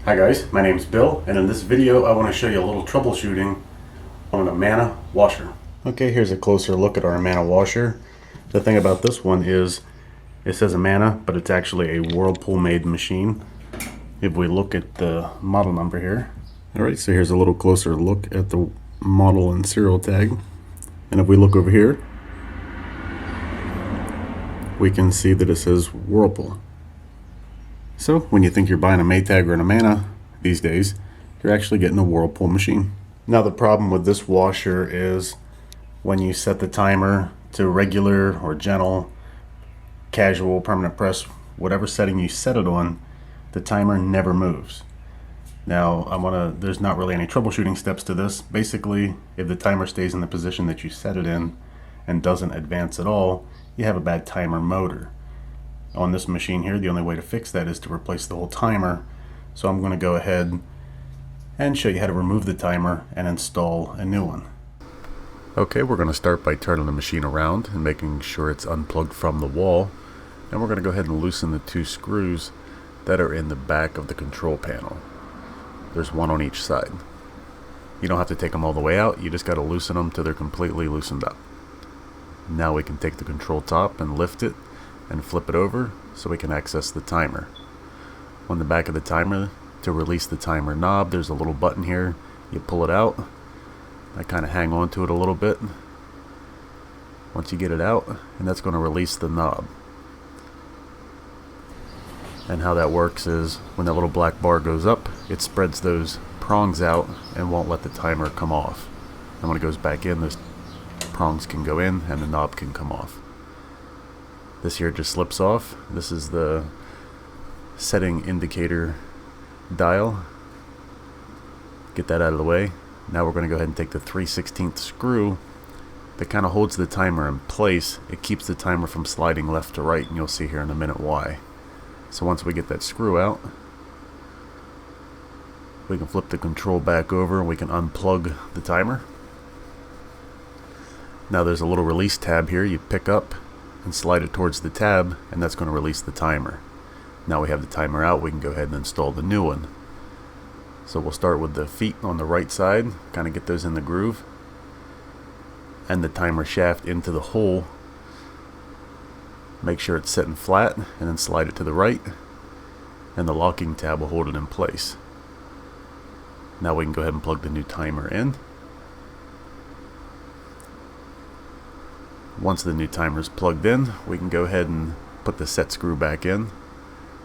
Hi guys, my name's Bill, and in this video I want to show you a little troubleshooting on an Amana washer. Okay, here's a closer look at our Amana washer. The thing about this one is it says Amana, but it's actually a Whirlpool made machine. If we look at the model number here. Alright, so here's a little closer look at the model and serial tag. And if we look over here, we can see that it says Whirlpool. So when you think you're buying a Maytag or an Amana these days, you're actually getting a Whirlpool machine. Now the problem with this washer is when you set the timer to regular or gentle, casual, permanent press, whatever setting you set it on, the timer never moves. Now there's not really any troubleshooting steps to this. Basically, if the timer stays in the position that you set it in and doesn't advance at all, you have a bad timer motor. On this machine here, the only way to fix that is to replace the whole timer. So I'm going to go ahead and show you how to remove the timer and install a new one. Okay, we're going to start by turning the machine around and making sure it's unplugged from the wall. And we're going to go ahead and loosen the two screws that are in the back of the control panel. There's one on each side. You don't have to take them all the way out, you just got to loosen them till they're completely loosened up. Now we can take the control top and lift it and flip it over so we can access the timer. On the back of the timer, to release the timer knob, there's a little button here. You pull it out. I kind of hang on to it a little bit. Once you get it out, and that's going to release the knob. And how that works is when that little black bar goes up, it spreads those prongs out and won't let the timer come off. And when it goes back in, those prongs can go in and the knob can come off. This here just slips off. This is the setting indicator dial. Get that out of the way. Now we're going to go ahead and take the 3/16 screw that kind of holds the timer in place. It keeps the timer from sliding left to right, and you'll see here in a minute why. So once we get that screw out, we can flip the control back over and we can unplug the timer. Now there's a little release tab here you pick up and slide it towards the tab, and that's going to release the timer. Now we have the timer out, we can go ahead and install the new one. So we'll start with the feet on the right side, kind of get those in the groove, and the timer shaft into the hole. Make sure it's sitting flat, and then slide it to the right, and the locking tab will hold it in place. Now we can go ahead and plug the new timer in. Once the new timer is plugged in, we can go ahead and put the set screw back in,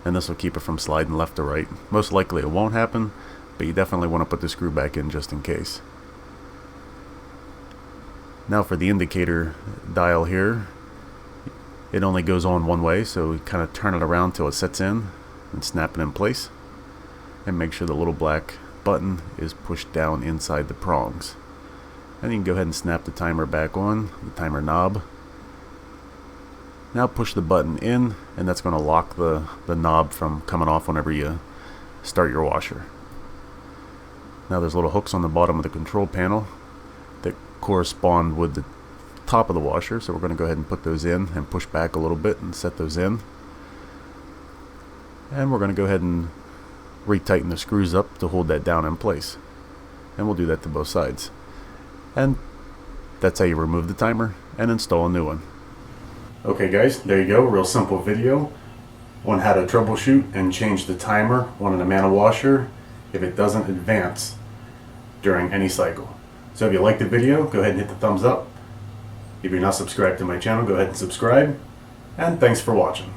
and this will keep it from sliding left to right. Most likely it won't happen, but you definitely want to put the screw back in just in case. Now for the indicator dial here, it only goes on one way, so we kind of turn it around till it sets in and snap it in place, and make sure the little black button is pushed down inside the prongs. And you can go ahead and snap the timer back on, the timer knob. Now push the button in, and that's going to lock the knob from coming off whenever you start your washer. Now there's little hooks on the bottom of the control panel that correspond with the top of the washer, so we're going to go ahead and put those in and push back a little bit and set those in. And we're going to go ahead and retighten the screws up to hold that down in place. And we'll do that to both sides. And that's how you remove the timer and install a new one. Okay guys, there you go, real simple video on how to troubleshoot and change the timer on an Amana washer if it doesn't advance during any cycle. So if you liked the video, go ahead and hit the thumbs up. If you're not subscribed to my channel, go ahead and subscribe. And thanks for watching.